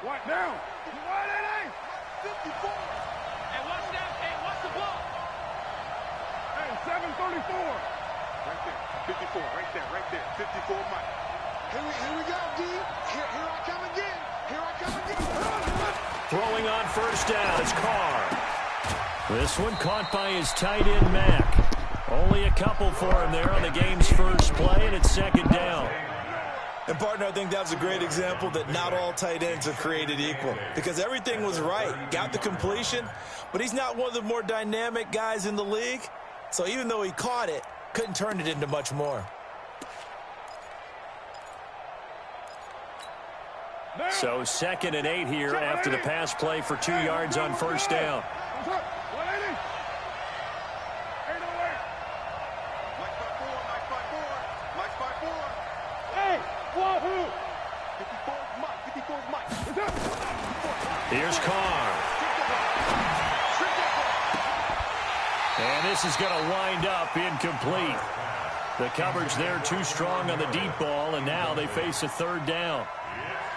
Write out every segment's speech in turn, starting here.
What down? What it ain't? 54. Hey, watch that. Hey, watch the ball. Hey, 734. Right there. 54. Right there. 54 Mike. Here we go, D. Here I come again. Here I come again. Throwing on first down is Carr. This one caught by his tight end, Mack. Only a couple for him there on the game's first play, and it's second down. And, partner, I think that was a great example that not all tight ends are created equal because everything was right. Got the completion, but he's not one of the more dynamic guys in the league. So even though he caught it, couldn't turn it into much more. So 2nd and 8 here after the pass play for 2 yards on first down. Here's Carr. And this is going to wind up incomplete. The coverage there too strong on the deep ball, and now they face a third down.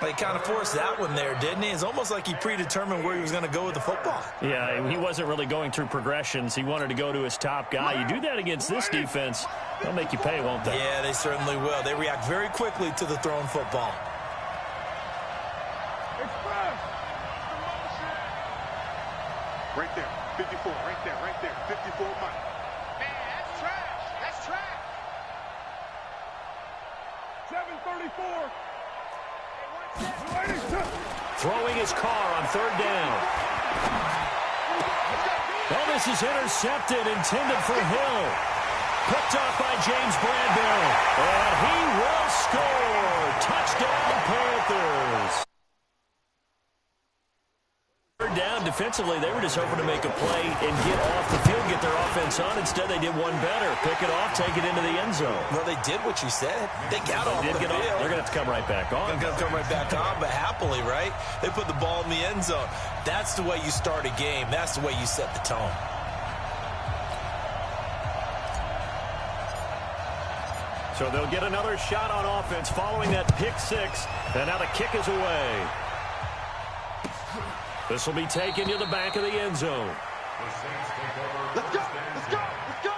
He kind of forced that one there, didn't he? It's almost like he predetermined where he was going to go with the football. Yeah, he wasn't really going through progressions. He wanted to go to his top guy. You do that against this defense, they'll make you pay, won't they? Yeah, they certainly will. They react very quickly to the thrown football. Right there. 54. Right there. 54 Mike. Man, that's trash. That's trash. 734. Throwing his Carr on third down. Well, this is intercepted, intended for Hill. Picked off by James Bradbury. And he will score. Touchdown, Panthers. Third down defensively, they were just hoping to make a play and get off the field, get their offense on. Instead, they did one better. Pick it off, take it into the end zone. Well, they did what you said. They got off the field. They're going to have to come right back on. They're going to come right back on, but happily, right? They put the ball in the end zone. That's the way you start a game. That's the way you set the tone. So they'll get another shot on offense following that pick six. And now the kick is away. This will be taken to the back of the end zone. Let's go. Let's go. Let's go.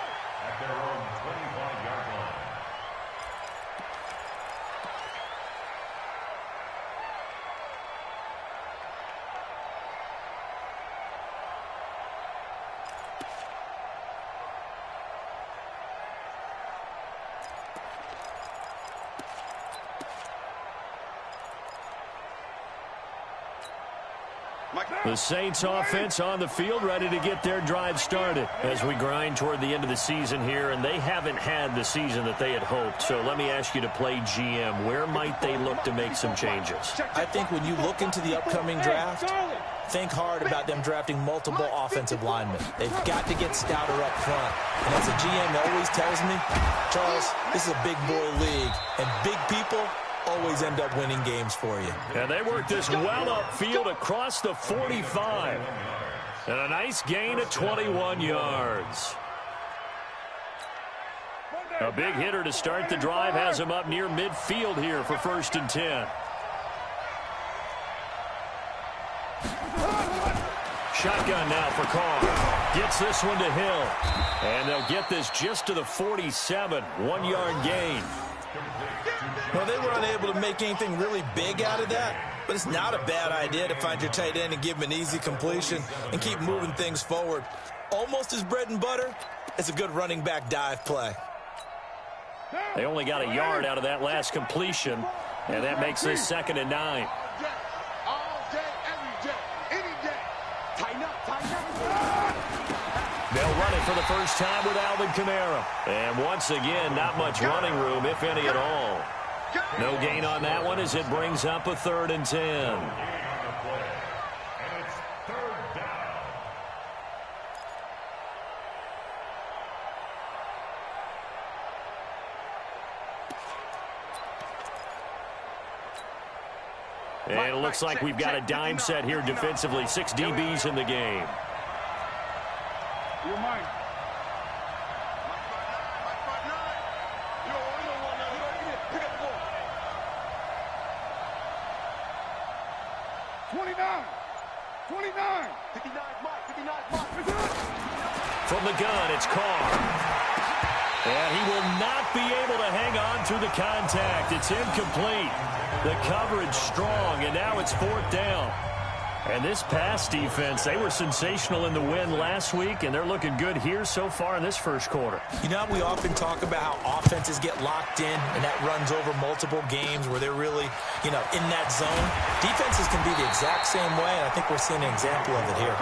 At their own 25-yard line. The Saints offense on the field, ready to get their drive started as we grind toward the end of the season here, and they haven't had the season that they had hoped. So let me ask you to play GM. Where might they look to make some changes? I think when you look into the upcoming draft, think hard about them drafting multiple offensive linemen. They've got to get stouter up front. And as a GM always tells me, Charles, this is a big boy league, and big people always end up winning games for you. And they work this well upfield across the 45. And a nice gain of 21 yards. A big hitter to start the drive has him up near midfield here for 1st and 10. Shotgun now for Carr. Gets this one to Hill. And they'll get this just to the 47. 1-yard gain. Well, they were unable to make anything really big out of that, but it's not a bad idea to find your tight end and give him an easy completion and keep moving things forward. Almost as bread and butter as a good running back dive play. They only got a yard out of that last completion, and that makes this 2nd and 9. All day, every day, any day. Tighten up, tighten up. They'll run it for the first time with Alvin Kamara. And once again, not much running room, if any at all. No gain on that one as it brings up a 3rd and 10. And it's 3rd down. And it looks like we've got a dime set here defensively. 6 DBs in the game. You're mine. 29. 29. 59, Mike. 59, Mike. From the gun, it's Carr. And he will not be able to hang on through the contact. It's incomplete. The coverage strong, and now it's 4th down. And this pass defense, they were sensational in the win last week, and they're looking good here so far in this first quarter. You know, we often talk about how offenses get locked in, and that runs over multiple games where they're really, in that zone. Defenses can be the exact same way, and I think we're seeing an example of it here.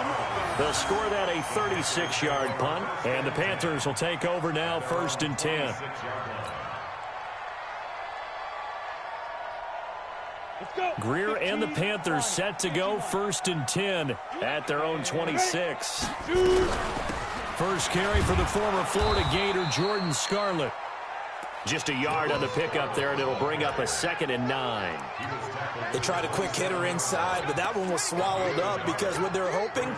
They'll score that a 36-yard punt, and the Panthers will take over now, 1st and 10. Greer and the Panthers set to go 1st and 10 at their own 26. First carry for the former Florida Gator, Jordan Scarlett. Just a yard on the pickup there, and it'll bring up a 2nd and 9. They tried a quick hitter inside, but that one was swallowed up because what they're hoping,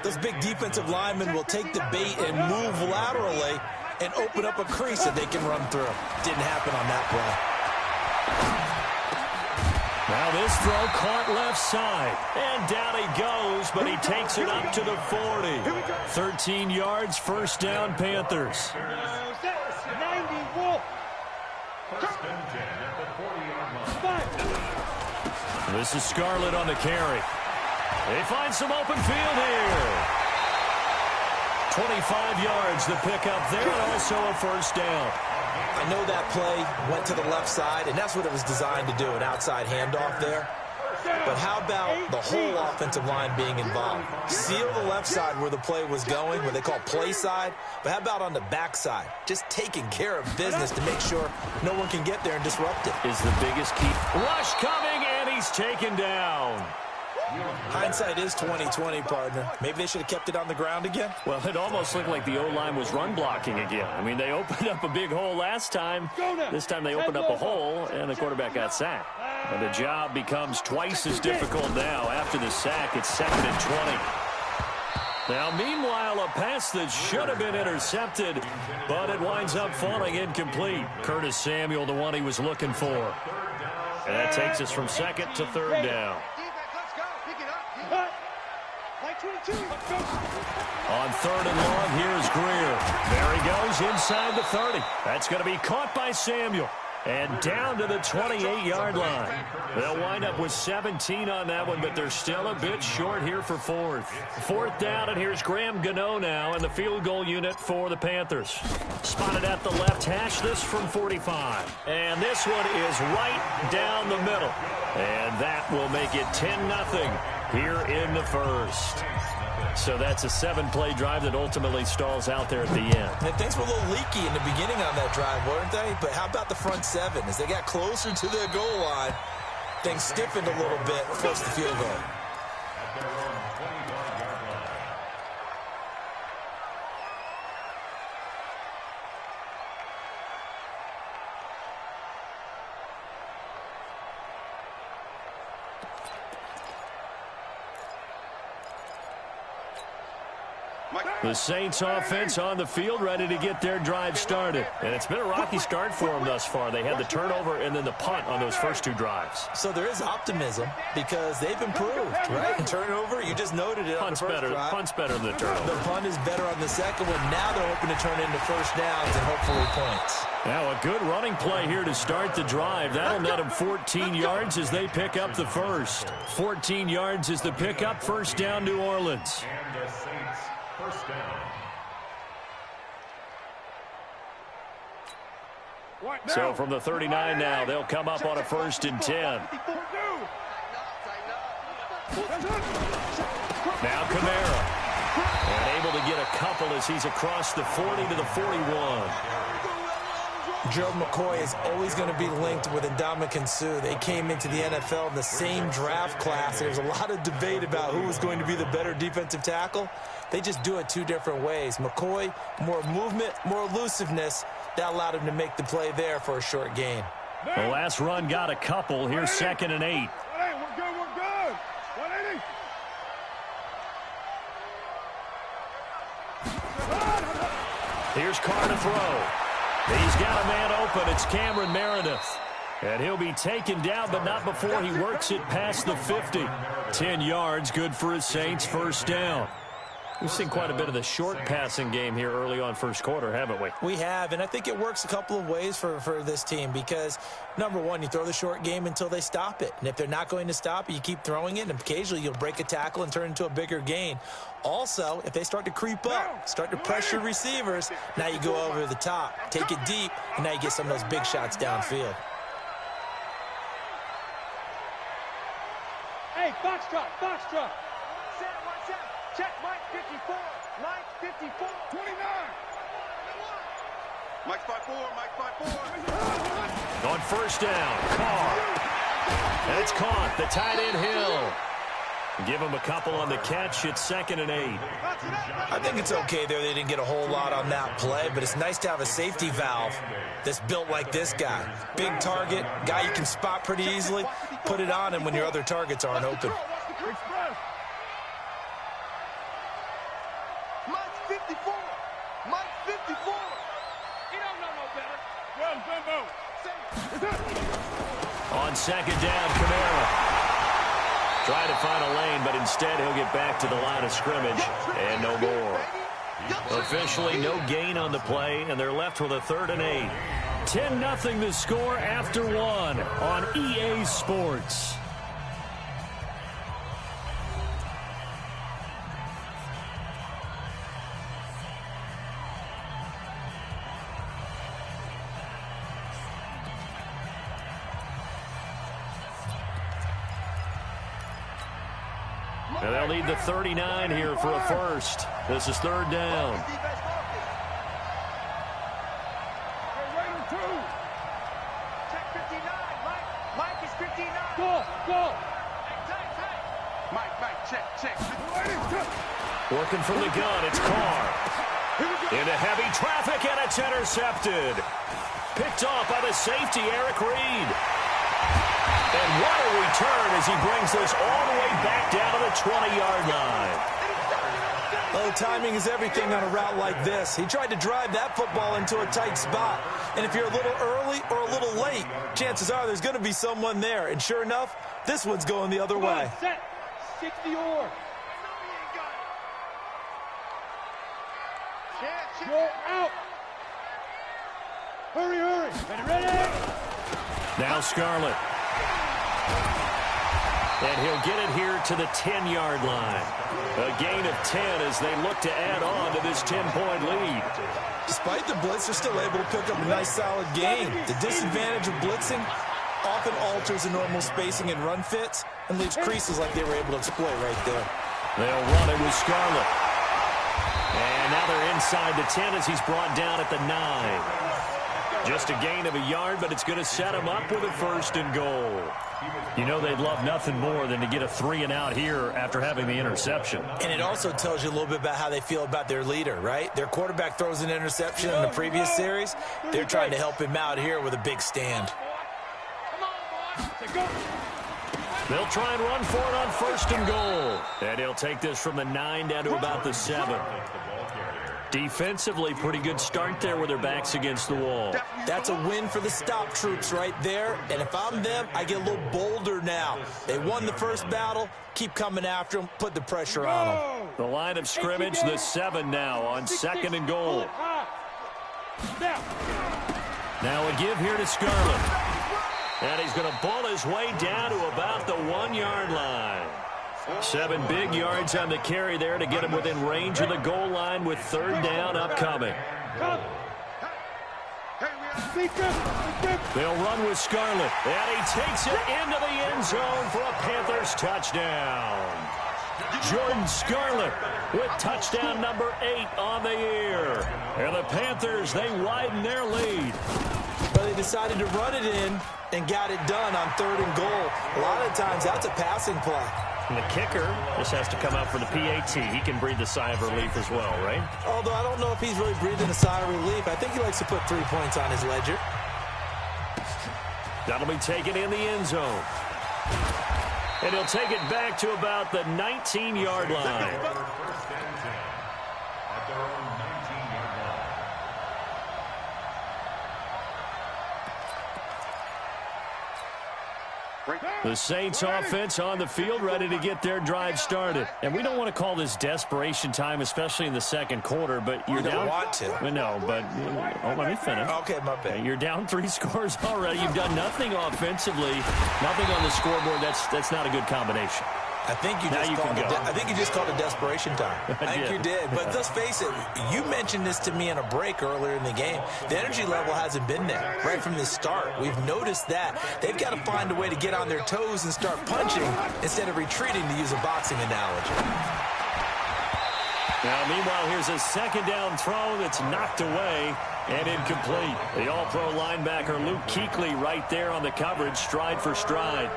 those big defensive linemen will take the bait and move laterally and open up a crease that they can run through. Didn't happen on that play. Now this throw caught left side. And down he goes, but he takes it up to the 40. 13 yards, 1st down, Panthers. 90, First and 10 at the 40-yard line. This is Scarlett on the carry. They find some open field here. 25 yards the pickup there, and also a 1st down. I know that play went to the left side, and that's what it was designed to do, an outside handoff there. But how about the whole offensive line being involved? Seal the left side where the play was going, what they call play side. But how about on the back side? Just taking care of business to make sure no one can get there and disrupt it. Is the biggest key. Rush coming, and he's taken down. Hindsight is 20/20, partner. Maybe they should have kept it on the ground again. Well, it almost looked like the O-line was run blocking again. I mean, they opened up a big hole last time. This time they opened up a hole, and the quarterback got sacked. And the job becomes twice as difficult now. After the sack, it's 2nd and 20. Now, meanwhile, a pass that should have been intercepted, but it winds up falling incomplete. Curtis Samuel, the one he was looking for. And that takes us from 2nd to 3rd down. On 3rd and long, here's Greer. There he goes inside the 30. That's going to be caught by Samuel. And down to the 28-yard line. They'll wind up with 17 on that one, but they're still a bit short here for 4th. 4th down, and here's Graham Gano now in the field goal unit for the Panthers. Spotted at the left hash, this from 45. And this one is right down the middle. And that will make it 10-0 here in the 1st. So that's a 7-play drive that ultimately stalls out there at the end. And things were a little leaky in the beginning on that drive, weren't they? But how about the front 7? As they got closer to their goal line, things stiffened a little bit, forced the field goal. The Saints offense on the field, ready to get their drive started. And it's been a rocky start for them thus far. They had the turnover and then the punt on those first 2 drives. So there is optimism because they've improved, right? And turnover, you just noted it on the first drive. Punt's better than the turnover. The punt is better on the second one. Now they're hoping to turn into 1st downs and hopefully points. Now a good running play here to start the drive. That'll net them 14 yards as they pick up the first. 14 yards is the pickup. 1st down, New Orleans. And the Saints, 1st down. So from the 39 now, they'll come up on a 1st and 10. Now Kamara. And able to get a couple as he's across the 40 to the 41. Gerald McCoy is always going to be linked with Ndamukong Suh. They came into the NFL in the same draft class. There's a lot of debate about who was going to be the better defensive tackle. They just do it 2 different ways. McCoy, more movement, more elusiveness. That allowed him to make the play there for a short gain. The last run got a couple. Here's 2nd and 8. Hey, we're good, we're good. 180. Here's Carr to throw. He's got a man open. It's Cameron Meredith. And he'll be taken down, but not before he works it past the 50. 10 yards, good for his Saints, first down. We've seen quite a bit of the short passing game here early on first quarter, haven't we? We have, and I think it works a couple of ways for this team because, number one, you throw the short game until they stop it. And if they're not going to stop it, you keep throwing it, and occasionally you'll break a tackle and turn into a bigger gain. Also, if they start to creep up, start to pressure receivers, now you go over the top, take it deep, and now you get some of those big shots downfield. Hey, foxtrot, foxtrot. Check, Mike 54. Mike 54. 29. Mike 5-4, Mike 5-4. On first down, Carr. That's caught. The tight end Hill. Give him a couple on the catch. It's 2nd and 8. I think it's okay there. They didn't get a whole lot on that play, but it's nice to have a safety valve that's built like this guy. Big target, guy you can spot pretty easily. Put it on him when your other targets aren't open. Mike 54. Mike 54. He don't know no better. On 2nd down, Kamara. Trying to find a lane, but instead he'll get back to the line of scrimmage and no more. Officially no gain on the play, and they're left with a 3rd and 8. 10-0 the score after 1 on EA Sports. And they'll need the 39 here for a first. This is 3rd down. Check 59. Mike is 59. Go. Mike, check. Working from the gun, it's Carr. Into heavy traffic, and it's intercepted. Picked off by the safety, Eric Reed. And what a return as he brings this all the way back down to the 20-yard line. Oh, timing is everything on a route like this. He tried to drive that football into a tight spot. And if you're a little early or a little late, chances are there's going to be someone there. And sure enough, this one's going the other way. Set. 60 or. Go out. Hurry. Ready. Now Scarlett. And he'll get it here to the 10-yard line. A gain of 10 as they look to add on to this 10-point lead. Despite the blitz, they're still able to pick up a nice, solid gain. The disadvantage of blitzing often alters the normal spacing and run fits and leaves creases like they were able to exploit right there. They'll run it with Scarlett. And now they're inside the 10 as he's brought down at the 9. Just a gain of a yard, but it's going to set him up with a 1st and goal. You know they'd love nothing more than to get a 3-and-out here after having the interception. And it also tells you a little bit about how they feel about their leader, right? Their quarterback throws an interception in the previous series. They're trying to help him out here with a big stand. They'll try and run for it on 1st and goal. And he'll take this from the 9 down to about the 7. Defensively, pretty good start there with their backs against the wall. That's a win for the stop troops right there. And if I'm them, I get a little bolder now. They won the first battle. Keep coming after them. Put the pressure on them. The line of scrimmage, the 7 now on 2nd and goal. Now a give here to Scarlett. And he's going to bull his way down to about the 1-yard line. 7 big yards on the carry there to get him within range of the goal line with 3rd down upcoming. They'll run with Scarlett, and he takes it into the end zone for a Panthers touchdown. Jordan Scarlett with touchdown number 8 on the year. And the Panthers, they widen their lead. But they decided to run it in and got it done on 3rd and goal. A lot of times that's a passing play. And the kicker just has to come out for the PAT. He can breathe a sigh of relief as well, right? Although I don't know if he's really breathing a sigh of relief. I think he likes to put 3 points on his ledger. That'll be taken in the end zone. And he'll take it back to about the 19-yard line. The Saints offense on the field, ready to get their drive started. And we don't want to call this desperation time, especially in the second quarter, but you're down. You don't want to. No, but let me finish. Okay, my bad. You're down 3 scores already. You've done nothing offensively, nothing on the scoreboard. That's not a good combination. I think you just called it desperation time. I think you did. But let's face it, you mentioned this to me in a break earlier in the game. The energy level hasn't been there right from the start. We've noticed that. They've got to find a way to get on their toes and start punching instead of retreating, to use a boxing analogy. Now, meanwhile, here's a second down throw that's knocked away and incomplete. The all-pro linebacker Luke Kuechly right there on the coverage, stride for stride.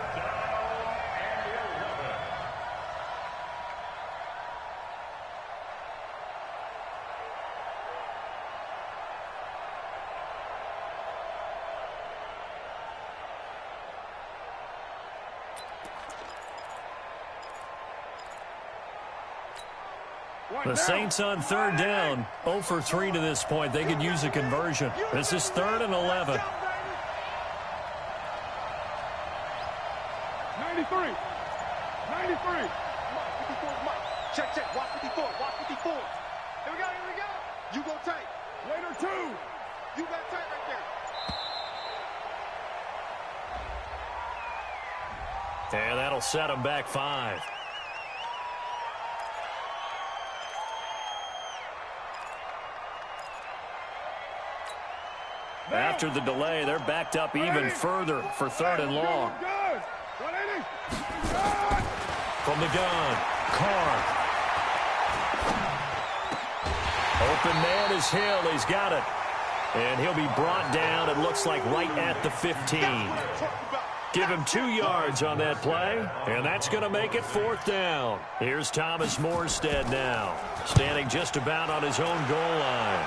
The Saints on third down, 0 for 3 to this point. They could use a conversion. This is 3rd and 11. 93. 93. Check. Watch 54. Watch 54. Here we go. You go tight. Later 2. You got tight right there. And that'll set them back 5. After the delay, they're backed up even further for 3rd and long. From the gun, Carr. Open man is Hill. He's got it. And he'll be brought down, it looks like, right at the 15. Give him 2 yards on that play, and that's going to make it 4th down. Here's Thomas Morstead now, standing just about on his own goal line.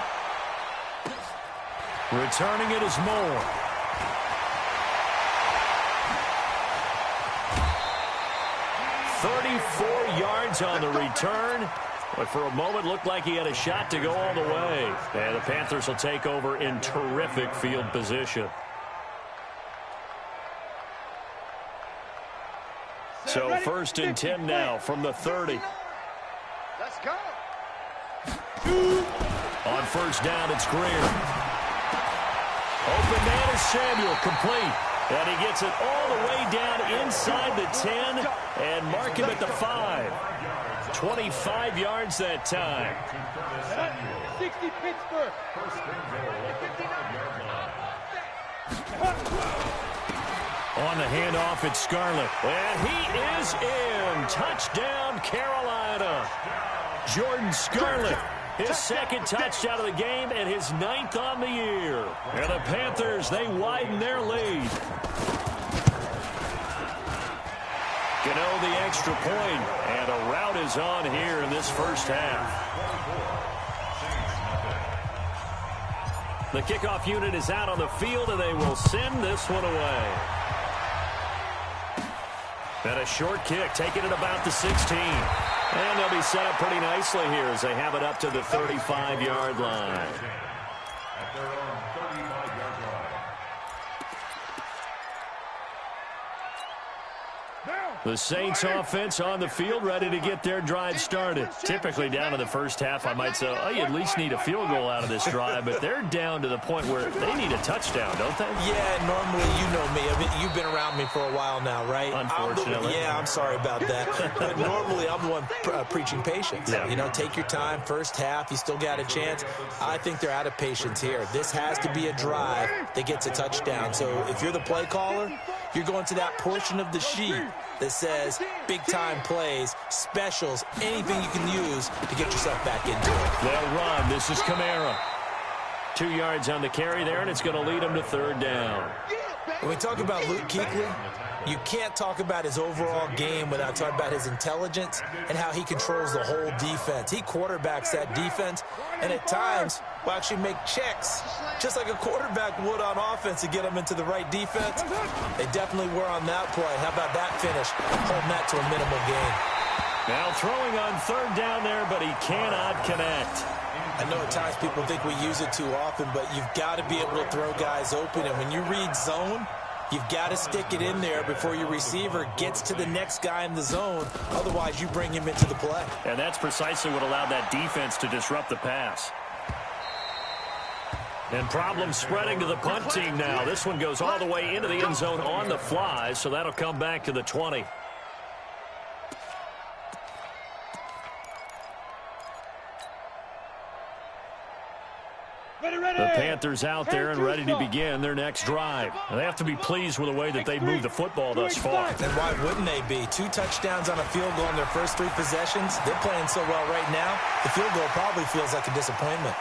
Returning it is Moore. "34 yards on the return, but for a moment looked like he had a shot to go all the way. And the Panthers will take over in terrific field position. So 1st and 10 now from the 30. Let's go. On 1st down, it's Greer. Open man is Samuel, complete. And he gets it all the way down inside the 10 and mark him at the 5. 25 yards that time. 60 Pittsburgh. On the handoff, it's Scarlett. And he is in. Touchdown, Carolina. Jordan Scarlett. His 2nd touchdown of the game and his 9th on the year. And the Panthers, they widen their lead. Gano the extra point, and a rout is on here in this first half. The kickoff unit is out on the field, and they will send this one away. And a short kick, taking it about the 16. And they'll be set up pretty nicely here as they have it up to the 35-yard line. At their own 35-yard line. The Saints offense on the field, ready to get their drive started. Typically down in the first half, I might say, oh, you at least need a field goal out of this drive, but they're down to the point where they need a touchdown, don't they? Yeah, normally, you know me. I mean, you've been around me for a while now, right? Unfortunately. I'm sorry about that. But normally, I'm the one preaching patience. Yeah. You know, take your time. First half, you still got a chance. I think they're out of patience here. This has to be a drive that gets a touchdown. So if you're the play caller, you're going to that portion of the sheet that says big-time plays, specials, anything you can use to get yourself back into it. They'll run. This is Kamara. 2 yards on the carry there, and it's going to lead them to 3rd down. When we talk about Luke Kuechly, you can't talk about his overall game without talking about his intelligence and how he controls the whole defense. He quarterbacks that defense, and at times will actually make checks, just like a quarterback would on offense to get them into the right defense. They definitely were on that play. How about that finish, holding that to a minimal gain. Now throwing on 3rd down there, but he cannot connect. I know at times people think we use it too often, but you've got to be able to throw guys open, and when you read zone, You've got to stick it in there before your receiver gets to the next guy in the zone. Otherwise, you bring him into the play. And that's precisely what allowed that defense to disrupt the pass. And problems spreading to the punt team now. This one goes all the way into the end zone on the fly, so that'll come back to the 20. The Panthers out there and ready to begin their next drive. And they have to be pleased with the way that they've moved the football thus far. And why wouldn't they be? 2 touchdowns on a field goal in their first 3 possessions. They're playing so well right now, the field goal probably feels like a disappointment.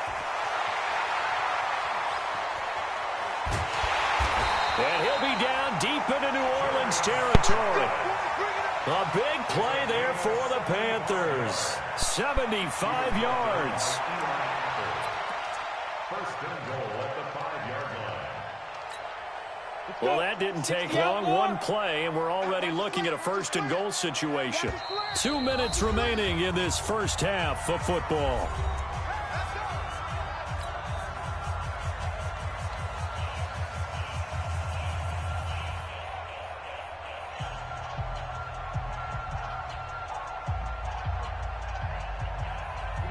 And he'll be down deep into New Orleans territory. A big play there for the Panthers. 75 yards. First and goal at the 5-yard line. Well, that didn't take long. One play, and we're already looking at a first and goal situation. 2 minutes remaining in this first half of football.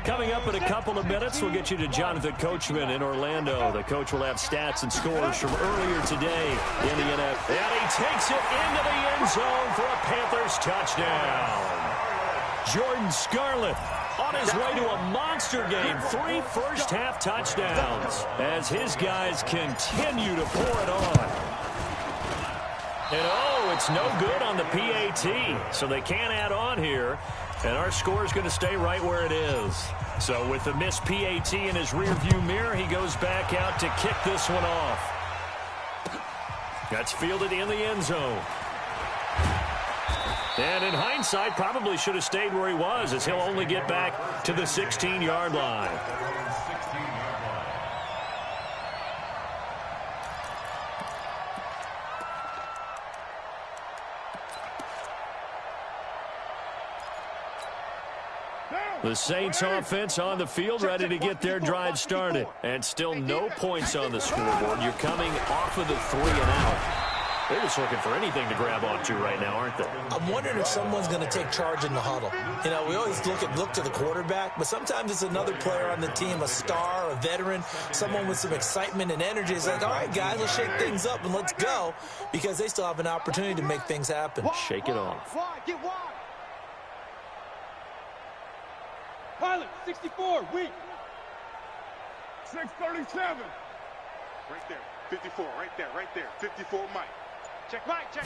Coming up in a couple of minutes, we'll get you to Jonathan Coachman in Orlando. The coach will have stats and scores from earlier today in the NFL. And he takes it into the end zone for a Panthers touchdown. Jordan Scarlett on his way to a monster game. 3 first-half touchdowns as his guys continue to pour it on. And, oh, it's no good on the PAT, so they can't add on here. And our score is going to stay right where it is. So with the missed PAT in his rearview mirror, he goes back out to kick this one off. That's fielded in the end zone. And in hindsight, probably should have stayed where he was, as he'll only get back to the 16-yard line. The Saints offense on the field, ready to get their drive started. And still no points on the scoreboard. You're coming off of the 3 and out. They're just looking for anything to grab onto right now, aren't they? I'm wondering if someone's going to take charge in the huddle. You know, we always look to the quarterback, but sometimes it's another player on the team, a star, a veteran, someone with some excitement and energy. It's like, all right, guys, let's shake things up and let's go, because they still have an opportunity to make things happen. Shake it off. Get wide. Pilot, 64, weak. 637. Right there. 54, right there. 54, Mike. Check Mike. To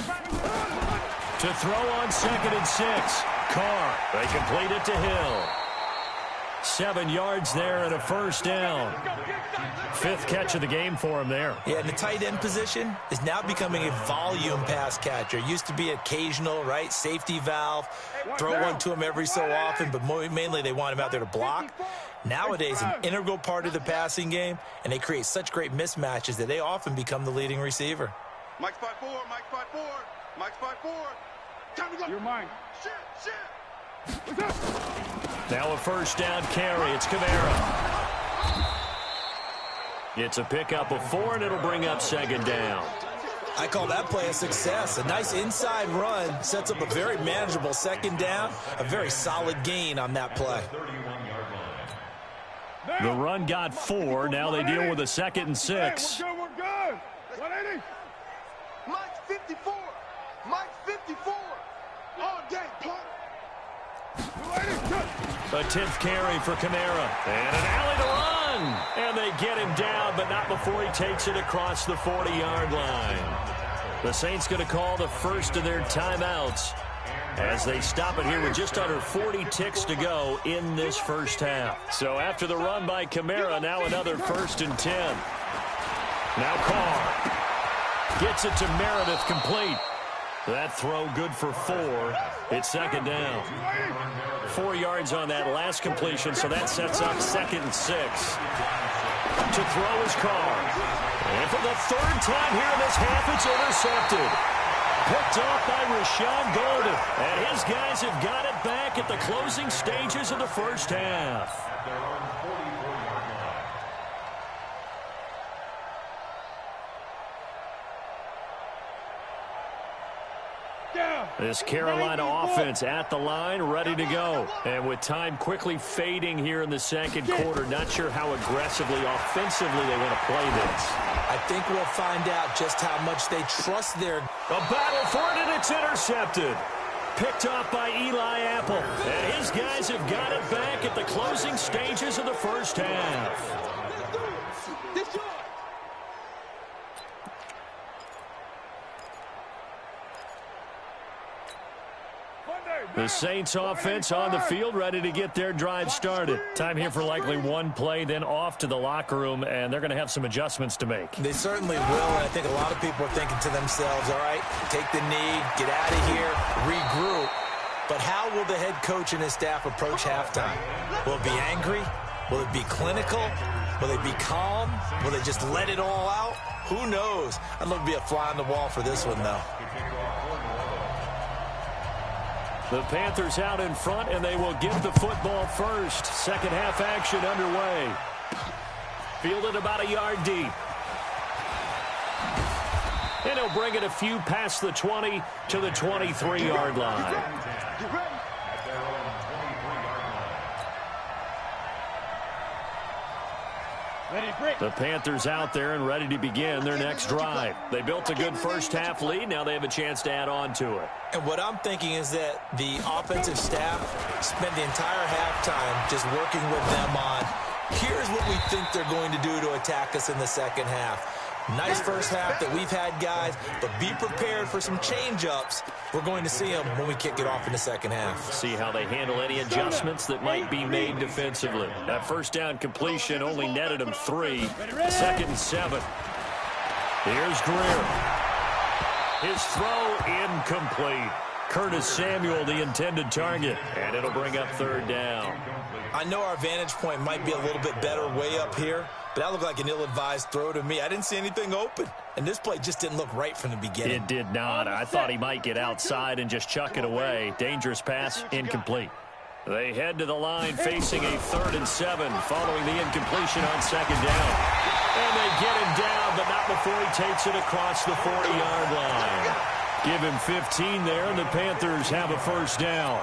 throw on 2nd and 6. Carr. They complete it to Hill. 7 yards there and a first down. 5th catch of the game for him there. Yeah, and the tight end position is now becoming a volume pass catcher. Used to be occasional, right? Safety valve. Throw one to him every so often, but mainly they want him out there to block. Nowadays, an integral part of the passing game, and they create such great mismatches that they often become the leading receiver. Mike spot 4, Mike spot 4, Mike spot 4. Time to go. You're mine. Shit. Now a first down carry. It's Kamara. It's a pickup of 4, and it'll bring up 2nd down. I call that play a success. A nice inside run sets up a very manageable 2nd down. A very solid gain on that play. The run got 4. Now they deal with a 2nd and 6. We're good. 180. Mike 54. Mike 54. All day, punt. A 10th carry for Kamara. And an alley to run. And they get him down, but not before he takes it across the 40-yard line. The Saints going to call the first of their timeouts as they stop it here with just under 40 ticks to go in this first half. So after the run by Kamara, now another 1st and 10. Now Carr gets it to Meredith, complete. That throw good for 4. It's 2nd down. 4 yards on that last completion, so that sets up 2nd and 6. To throw is Carr. And for the 3rd time here in this half, it's intercepted. Picked off by Rashawn Golden. And his guys have got it back at the closing stages of the first half. This Carolina offense at the line, ready to go. And with time quickly fading here in the second quarter, not sure how aggressively, offensively they want to play this. I think we'll find out just how much they trust their... A battle for it, and it's intercepted. Picked off by Eli Apple. And his guys have got it back at the closing stages of the first half. The Saints offense on the field, ready to get their drive started. Time here for likely one play, then off to the locker room, and they're going to have some adjustments to make. They certainly will, and I think a lot of people are thinking to themselves, all right, take the knee, get out of here, regroup. But how will the head coach and his staff approach halftime? Will it be angry? Will it be clinical? Will they be calm? Will they just let it all out? Who knows? I'd love to be a fly on the wall for this one, though. The Panthers out in front, and they will get the football first. Second half action underway. Fielded about a yard deep. And he'll bring it a few past the 20 to the 23-yard line. The Panthers out there and ready to begin their next drive. They built a good first half lead. Now they have a chance to add on to it. And what I'm thinking is that the offensive staff spent the entire halftime just working with them on, here's what we think they're going to do to attack us in the second half. Nice first half that we've had, guys, but be prepared for some change-ups. We're going to see them when we kick it off in the second half. See how they handle any adjustments that might be made defensively. That first down completion only netted them 3. Second and 7. Here's Greer. His throw incomplete. Curtis Samuel, the intended target, and it'll bring up third down. I know our vantage point might be a little bit better way up here, but that looked like an ill-advised throw to me. I didn't see anything open, and this play just didn't look right from the beginning. It did not. I thought he might get outside and just chuck it away. Dangerous pass, incomplete. They head to the line facing a 3rd and 7 following the incompletion on second down. And they get him down, but not before he takes it across the 40-yard line. Give him 15 there, and the Panthers have a first down.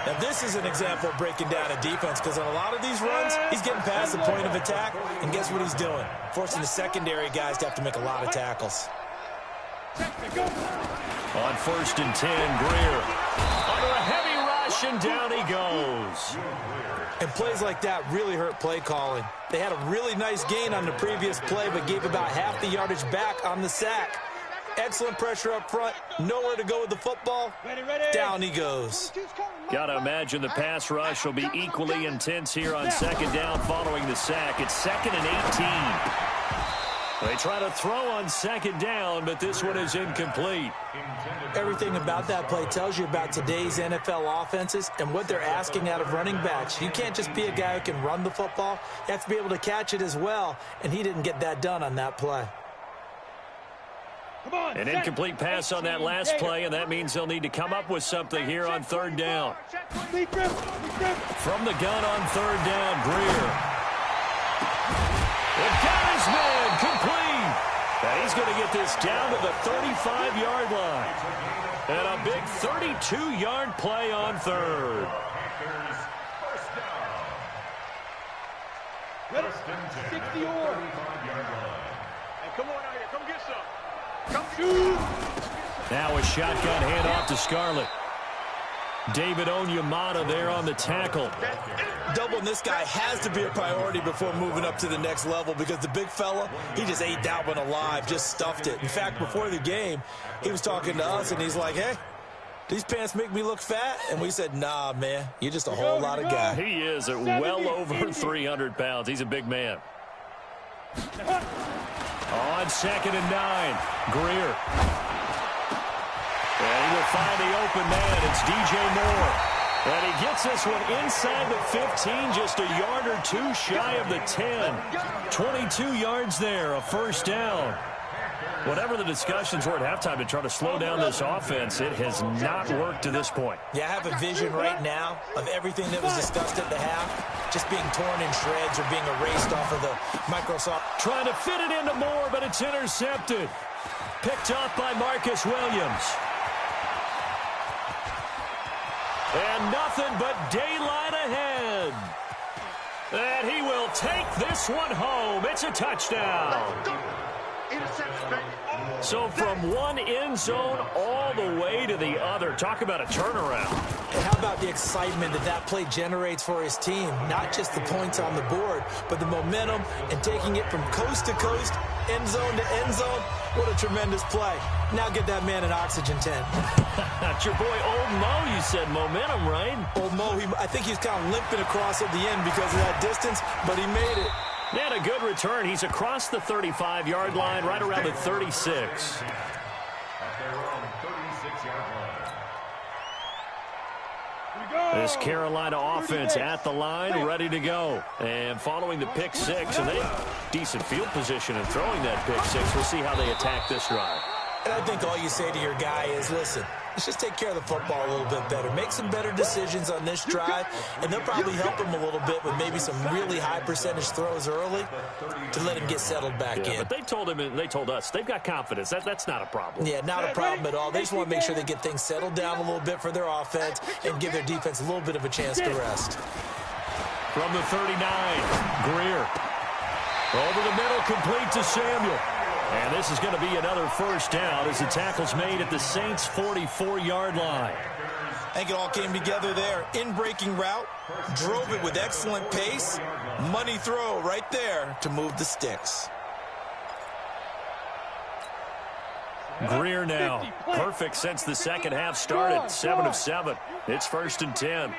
Now, this is an example of breaking down a defense, because on a lot of these runs, he's getting past the point of attack, and guess what he's doing? Forcing the secondary guys to have to make a lot of tackles. On 1st and 10, Greer. Under a heavy rush, and down he goes. And plays like that really hurt play calling. They had a really nice gain on the previous play, but gave about half the yardage back on the sack. Excellent pressure up front. Nowhere to go with the football. Down he goes. Got to imagine the pass rush will be equally intense here on second down following the sack. It's 2nd and 18. They try to throw on second down, but this one is incomplete. Everything about that play tells you about today's NFL offenses and what they're asking out of running backs. You can't just be a guy who can run the football. You have to be able to catch it as well, and he didn't get that done on that play. An incomplete pass on that last play, and that means they'll need to come up with something here on third down. From the gun on third down, Greer. They've got his man complete. And he's going to get this down to the 35-yard line. And a big 32-yard play on third. First and 10, 35-yard line. Hey, come on out here. Come get some. Now a shotgun handoff to Scarlett. David Onyemata there on the tackle. Doubling this guy has to be a priority before moving up to the next level, because the big fella, he just ate that one alive, just stuffed it. In fact, before the game, he was talking to us, and he's like, hey, these pants make me look fat? And we said, nah, man, you're just a whole lot of guy. He is at well over 300 pounds. He's a big man. On 2nd and 9, Greer. And he will find the open man. It's DJ Moore. And he gets this one inside the 15, just a yard or two shy of the 10. 22 yards there, a first down. Whatever the discussions were at halftime to try to slow down this offense, it has not worked to this point. Yeah, I have a vision right now of everything that was discussed at the half just being torn in shreds or being erased off of the Microsoft. Trying to fit it into Moore, but it's intercepted. Picked off by Marcus Williams. And nothing but daylight ahead. And he will take this one home. It's a touchdown. So from one end zone all the way to the other. Talk about a turnaround. And how about the excitement that play generates for his team? Not just the points on the board, but the momentum and taking it from coast to coast, end zone to end zone. What a tremendous play. Now get that man an oxygen tent. That's your boy Old Mo, you said momentum, right? Old Mo, I think he's kind of limping across at the end because of that distance, but he made it. And a good return. He's across the 35-yard line, right around the 36. This Carolina offense at the line, ready to go. And following the pick six, and they decent field position in throwing that pick six. We'll see how they attack this drive. And I think all you say to your guy is, listen, let's just take care of the football a little bit better. Make some better decisions on this drive, and they'll probably help him a little bit with maybe some really high percentage throws early to let him get settled back in. But they told him, and they told us, they've got confidence. That's not a problem. Yeah, not a problem at all. They just want to make sure they get things settled down a little bit for their offense and give their defense a little bit of a chance to rest. From the 39, Greer. Over the middle, complete to Samuel. And this is going to be another first down as the tackle's made at the Saints' 44-yard line. I think it all came together there. In-breaking route, drove it with excellent pace. Money throw right there to move the sticks. Greer now. Perfect since the second half started. 7 of 7. It's 1st and 10.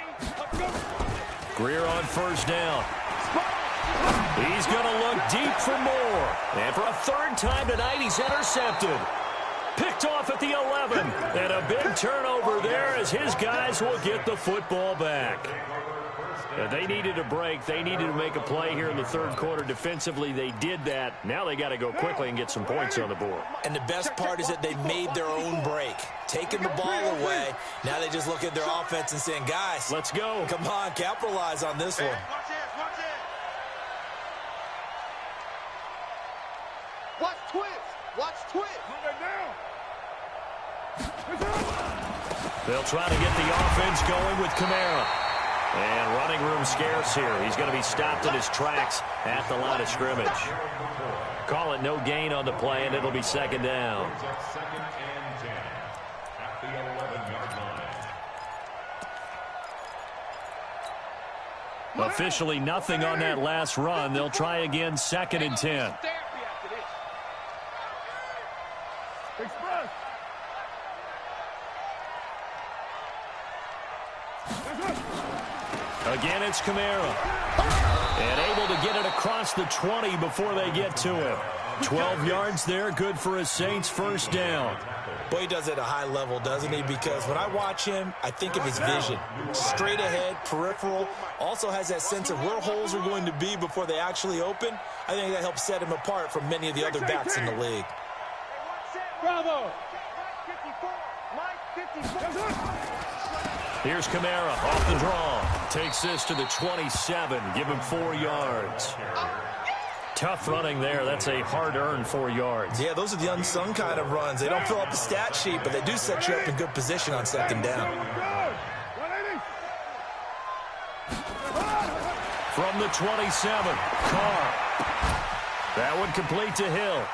Greer on first down. He's going to look deep for more. And for a third time tonight, he's intercepted. Picked off at the 11. And a big turnover there as his guys will get the football back. And they needed a break. They needed to make a play here in the third quarter. Defensively, they did that. Now they got to go quickly and get some points on the board. And the best part is that they made their own break. Taking the ball away. Now they just look at their offense and saying, guys, let's go. Come on, capitalize on this one. Watch twist. Watch twist. They'll try to get the offense going with Kamara. And running room scarce here. He's going to be stopped in his tracks at the line of scrimmage. Call it no gain on the play, and it'll be second down. Second and 10 at the 11-yard line. Officially nothing on that last run. They'll try again, 2nd and 10. Again, it's Kamara. And able to get it across the 20 before they get to him. 12 yards there, good for his Saints first down. Boy, he does it at a high level, doesn't he? Because when I watch him, I think of his vision. Straight ahead, peripheral. Also has that sense of where holes are going to be before they actually open. I think that helps set him apart from many of the other backs in the league. Bravo! Here's Kamara off the draw. Takes this to the 27. Give him 4 yards. Tough running there. That's a hard-earned 4 yards. Yeah, those are the unsung kind of runs. They don't fill up the stat sheet, but they do set you up in good position on second down. From the 27, Carr. That one complete to Hill.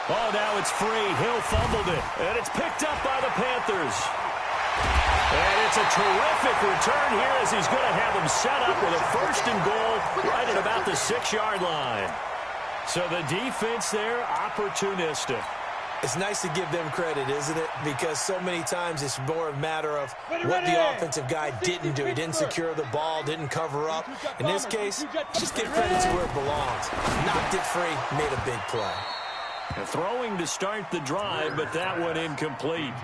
Oh, now it's free. Hill fumbled it, and it's picked up by the Panthers. And it's a terrific return here as he's going to have him set up with a 1st and goal right at about the 6-yard line. So the defense there, opportunistic. It's nice to give them credit, isn't it? Because so many times it's more a matter of what the offensive guy didn't do. He didn't secure the ball, didn't cover up. In this case, just give credit to where it belongs. Knocked it free, made a big play. Throwing to start the drive, but that one incomplete.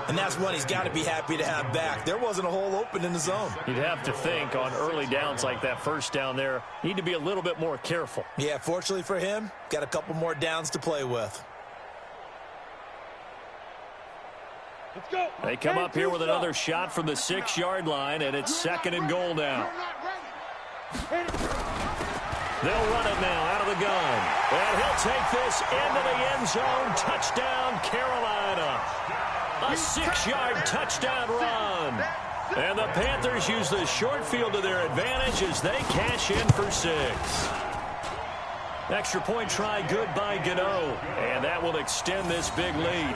And that's one he's got to be happy to have back. There wasn't a hole open in the zone. You'd have to think on early downs like that first down there, need to be a little bit more careful. Yeah, fortunately for him, got a couple more downs to play with. Let's go. They come up here with another shot from the 6-yard line, and it's 2nd and goal now. They'll run it now out of the gun. And he'll take this into the end zone. Touchdown, Carolina. A 6-yard touchdown run. And the Panthers use the short field to their advantage as they cash in for 6. Extra point try good by Gano. And that will extend this big lead.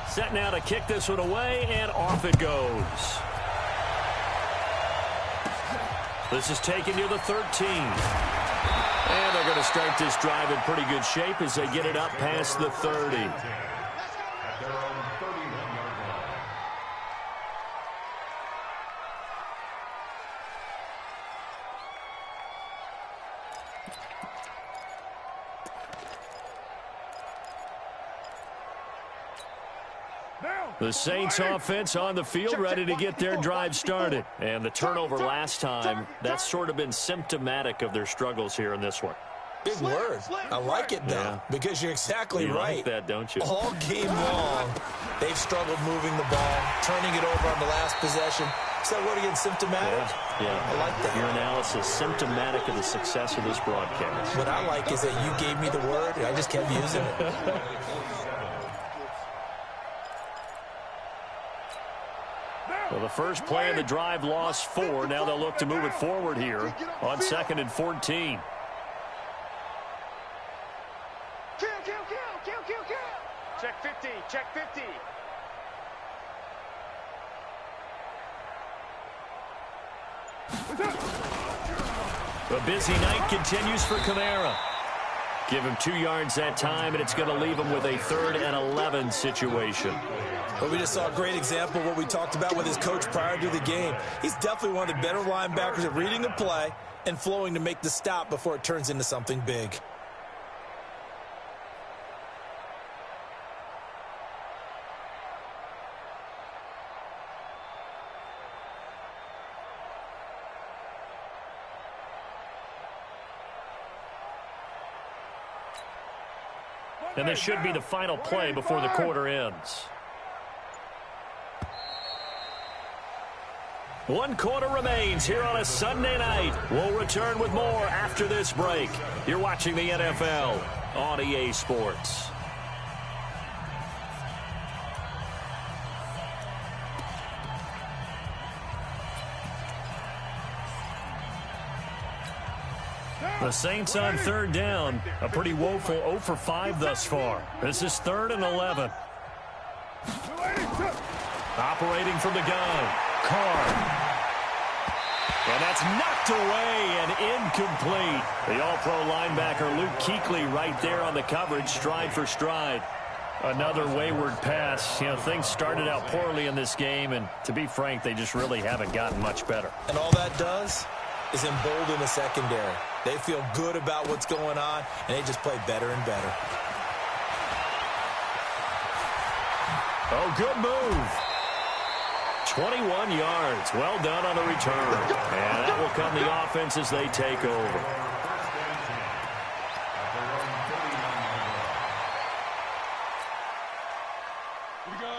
Set now to kick this one away, and off it goes. This is taken near the 13. And they're going to start this drive in pretty good shape as they get it up past the 30. The Saints offense on the field ready to get their drive started. And the turnover last time, that's sort of been symptomatic of their struggles here in this one. Big word. I like it, though, because you're exactly right. You like that, don't you? All game long, they've struggled moving the ball, turning it over on the last possession. Is that word again, symptomatic? Yeah. I like that. Your analysis, symptomatic of the success of this broadcast. What I like is that you gave me the word, and I just kept using it. Well, the first play of the drive lost 4. Now they'll look to move it forward here on 2nd and 14. Kill. Check 50, check 50. The busy night continues for Kamara. Give him 2 yards that time, and it's going to leave him with a 3rd and 11 situation. But we just saw a great example of what we talked about with his coach prior to the game. He's definitely one of the better linebackers at reading the play and flowing to make the stop before it turns into something big. And this should be the final play before the quarter ends. 1 quarter remains here on a Sunday night. We'll return with more after this break. You're watching the NFL on EA Sports. The Saints on 3rd down. A pretty woeful 0 for 5 thus far. This is 3rd and 11. Operating from the gun. Carr. And that's knocked away and incomplete. The all-pro linebacker Luke Kuechly right there on the coverage, stride for stride. Another wayward pass. You know, things started out poorly in this game, and to be frank, they just really haven't gotten much better. And all that does is embolden the secondary. They feel good about what's going on, and they just play better and better. Oh, good move. 21 yards. Well done on the return. And that will come the offense as they take over.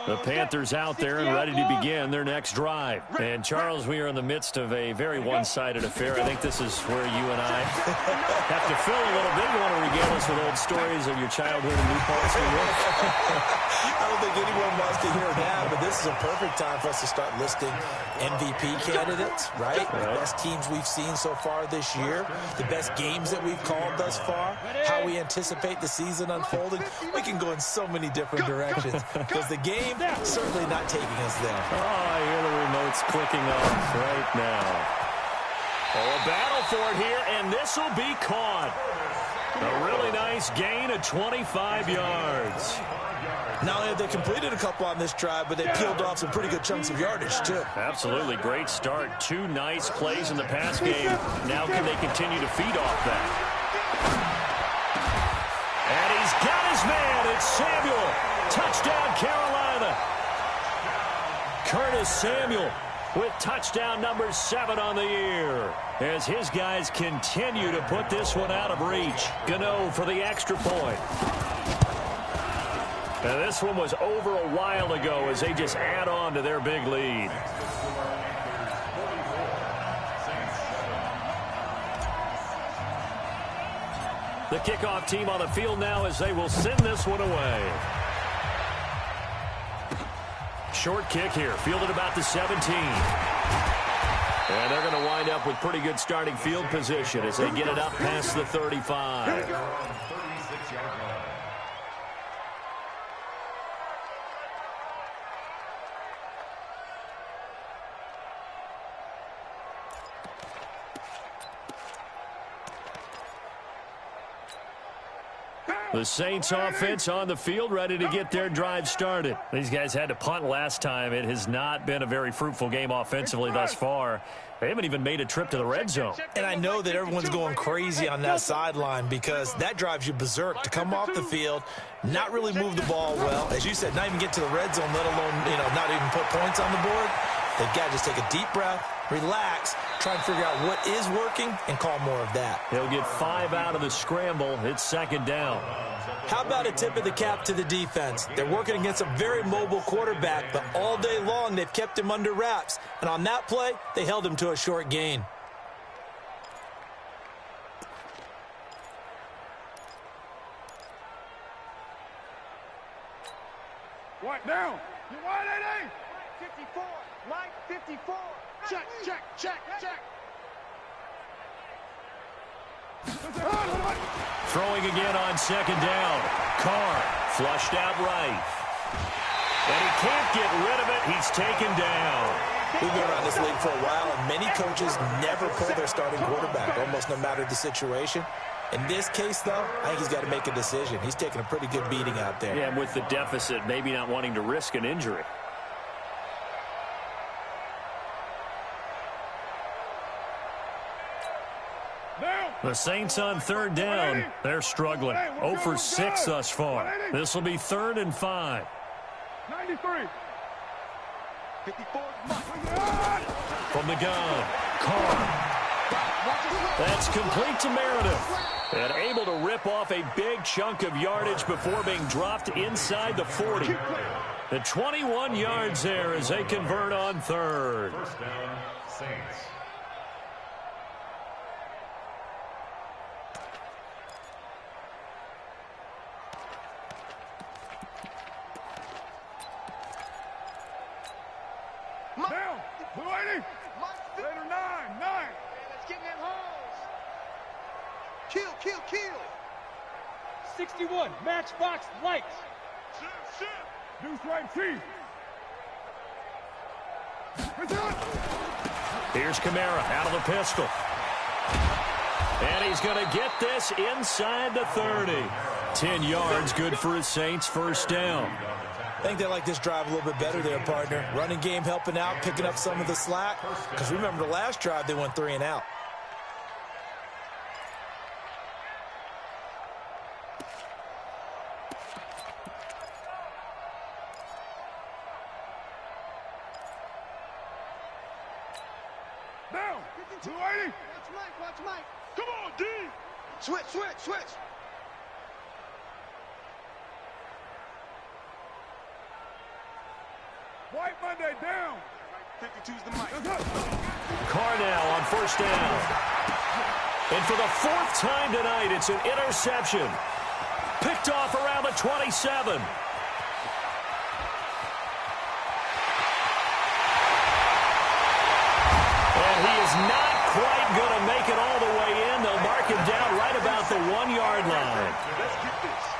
The Panthers out there and ready to begin their next drive. And, Charles, we are in the midst of a very one-sided affair. I think this is where you and I have to fill a little bit. You want to regale us with old stories of your childhood in New Paltz, New York? I don't think anyone wants to hear that, but this is a perfect time for us to start listing MVP candidates, right? The best teams we've seen so far this year, the best games that we've called thus far, how we anticipate the season unfolding. We can go in so many different directions because the game certainly not taking us there. Oh, I hear the remotes clicking off right now. Oh, a battle for it here, and this will be caught. A really nice gain of 25 yards. Not only have they completed a couple on this drive, but they peeled off some pretty good chunks of yardage, too. Absolutely. Great start. 2 nice plays in the pass game. Now can they continue to feed off that? And he's got his man. It's Samuel. Touchdown, Carolina. Curtis Samuel with touchdown number 7 on the year as his guys continue to put this one out of reach. Gano for the extra point. And this one was over a while ago as they just add on to their big lead. The kickoff team on the field now as they will send this one away. Short kick here, fielded about the 17. And they're going to wind up with pretty good starting field position as they get it up past the 35. The Saints offense on the field, ready to get their drive started. These guys had to punt last time. It has not been a very fruitful game offensively thus far. They haven't even made a trip to the red zone. And I know that everyone's going crazy on that sideline because that drives you berserk to come off the field, not really move the ball well. As you said, not even get to the red zone, let alone, not even put points on the board. They've got to just take a deep breath, relax, try and figure out what is working, and call more of that. They'll get 5 out of the scramble. It's second down. How about a tip of the cap to the defense? They're working against a very mobile quarterback, but all day long they've kept him under wraps. And on that play, they held him to a short gain. What down? You want it, 54. Mike 54. Check, check, check, check. Throwing again on second down. Carr flushed out right. And he can't get rid of it. He's taken down. We've been around this league for a while, and many coaches never pull their starting quarterback, almost no matter the situation. In this case, though, I think he's got to make a decision. He's taking a pretty good beating out there. Yeah, and with the deficit, maybe not wanting to risk an injury. The Saints on third down. They're struggling. 0 for 6 thus far. This will be 3rd and 5. 93. 54. From the gun, Carr. That's complete to Meredith. And able to rip off a big chunk of yardage before being dropped inside the 40. The 21 yards there as they convert on third. First down, Saints. Down. 280. Later 9. Let's get in them holes. Kill. 61, Matchbox Lights. Deuce right, Chief. Here's Kamara out of the pistol. And he's going to get this inside the 30. 10 yards, good for his Saints, first down. I think they like this drive a little bit better there, partner. Running game helping out, picking up some of the slack. Because remember the last drive, they went 3 and out. Down. 280. Watch Mike. Come on, D. Switch. White Monday down. 52's the mic. Carr now on first down. And for the 4th time tonight, it's an interception. Picked off around the 27. And he is not quite going to make it all the way in. They'll mark him down right about the 1-yard line.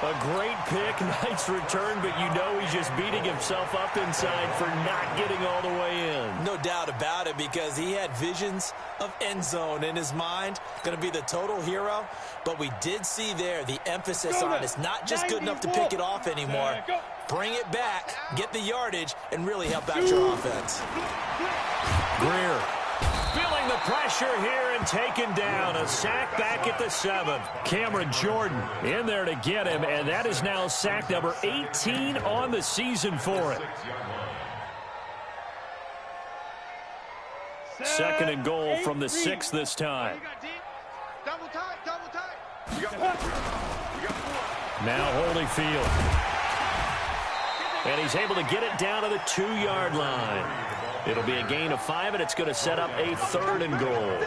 A great pick, nice return, but you know he's just beating himself up inside for not getting all the way in. No doubt about it, because he had visions of end zone in his mind. Going to be the total hero. But we did see there the emphasis on it's not just good enough to pick it off anymore. Bring it back, get the yardage, and really help out your offense. Greer feeling the pressure here and taken down. A sack back at the 7. Cameron Jordan in there to get him, and that is now sack number 18 on the season for it. 2nd and goal from the 6 this time. Double tight. Now Holyfield. And he's able to get it down to the 2-yard line. It'll be a gain of 5, and it's going to set up a 3rd and goal.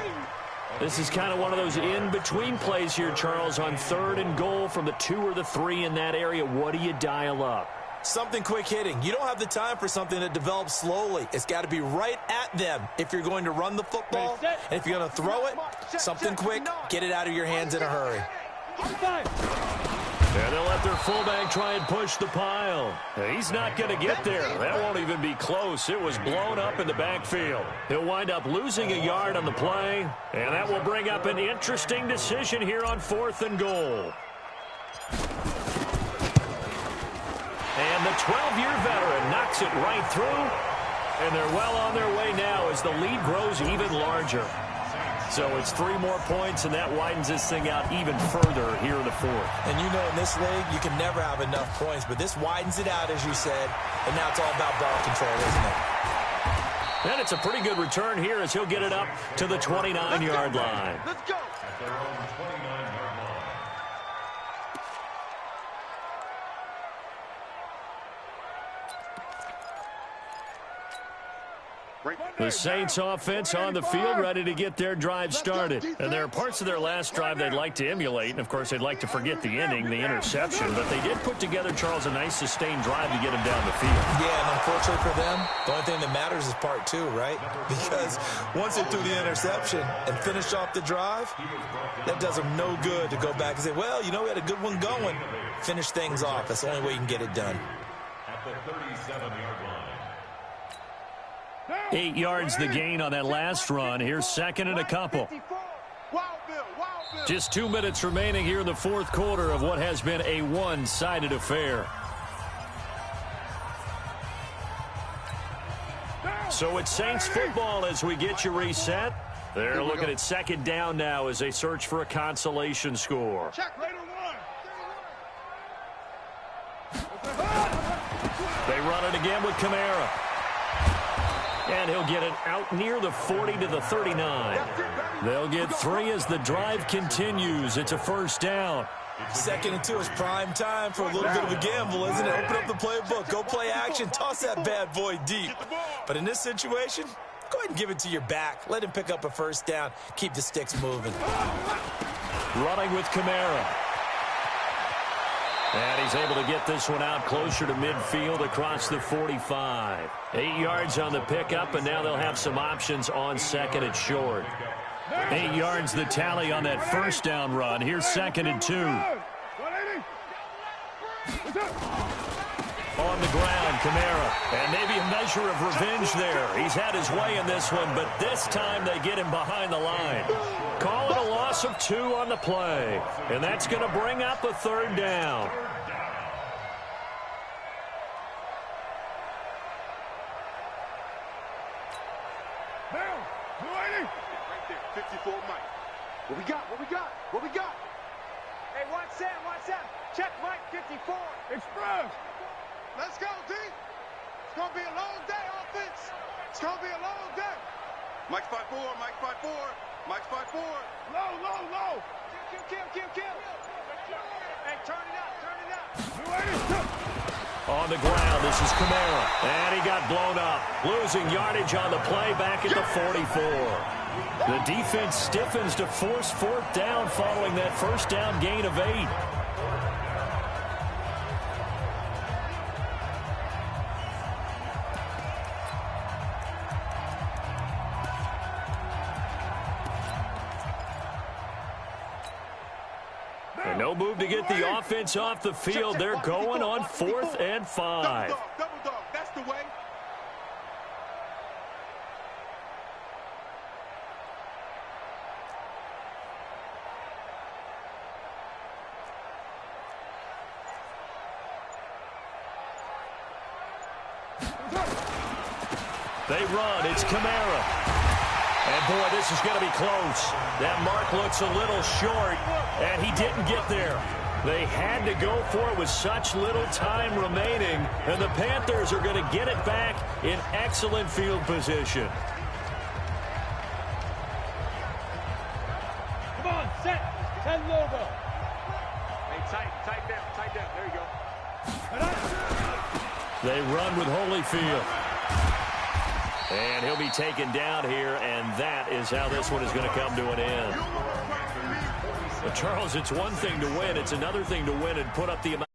This is kind of one of those in-between plays here, Charles, on 3rd and goal from the 2 or the 3 in that area. What do you dial up? Something quick hitting. You don't have the time for something that develops slowly. It's got to be right at them if you're going to run the football. And if you're going to throw it, something quick, get it out of your hands in a hurry. And they'll let their fullback try and push the pile. He's not going to get there. That won't even be close. It was blown up in the backfield. He'll wind up losing a yard on the play, and that will bring up an interesting decision here on 4th and goal. And the 12-year veteran knocks it right through, and they're well on their way now as the lead grows even larger. So it's 3 more points, and that widens this thing out even further here in the 4th. And you know in this league, you can never have enough points, but this widens it out, as you said, and now it's all about ball control, isn't it? And it's a pretty good return here as he'll get it up to the 29-yard line. Let's go. At their own 29-yard line. The Saints offense on the field, ready to get their drive started. And there are parts of their last drive they'd like to emulate. And, of course, they'd like to forget the ending, the interception. But they did put together, Charles, a nice sustained drive to get him down the field. Yeah, and unfortunately for them, the only thing that matters is part 2, right? Because once they threw the interception and finished off the drive, that does them no good to go back and say, well, you know, we had a good one going. Finish things off. That's the only way you can get it done. At the 37-yard line. 8 yards the gain on that last run. Here's 2nd and a couple. Just 2 minutes remaining here in the 4th quarter of what has been a one-sided affair. So it's Saints football as we get you reset. They're looking at 2nd down now as they search for a consolation score. Check, Raider 1. They run it again with Kamara. And he'll get it out near the 40 to the 39. They'll get 3 as the drive continues. It's a 1st down. 2nd and 2 is prime time for a little bit of a gamble, isn't it? Open up the playbook, go play action, toss that bad boy deep. But in this situation, go ahead and give it to your back. Let him pick up a 1st down. Keep the sticks moving. Running with Kamara. And he's able to get this one out closer to midfield across the 45. 8 yards on the pickup, and now they'll have some options on 2nd and short. 8 yards the tally on that 1st down run. Here's 2nd and 2. On the ground, Kamara. And maybe a measure of revenge there. He's had his way in this one, but this time they get him behind the line. Call it a loss of 2 on the play. And that's going to bring up a 3rd down. Right there, 54 Mike. What we got? What we got? What we got? Hey, watch Sam, watch Sam. Check Mike 54. Express. Let's go, D. It's going to be a long day, offense. It's going to be a long day. Mike's 5'4", Mike's 5'4", Mike's 5'4". Low, low, low. Kill. Hey, turn it up. On the ground, this is Kamara. And he got blown up. Losing yardage on the play back at the 44. The defense stiffens to force 4th down following that 1st down gain of 8. And no move to get the offense off the field. They're going on 4th and 5. Double dog, that's the way. They run. It's Kamara. And, boy, this is going to be close. That mark looks a little short, and he didn't get there. They had to go for it with such little time remaining, and the Panthers are going to get it back in excellent field position. Come on, set. 10 logo. Hey, tight down. There you go. They run with Holyfield. And he'll be taken down here, and that is how this one is going to come to an end. But Charles, it's one thing to win. It's another thing to win and put up the amount.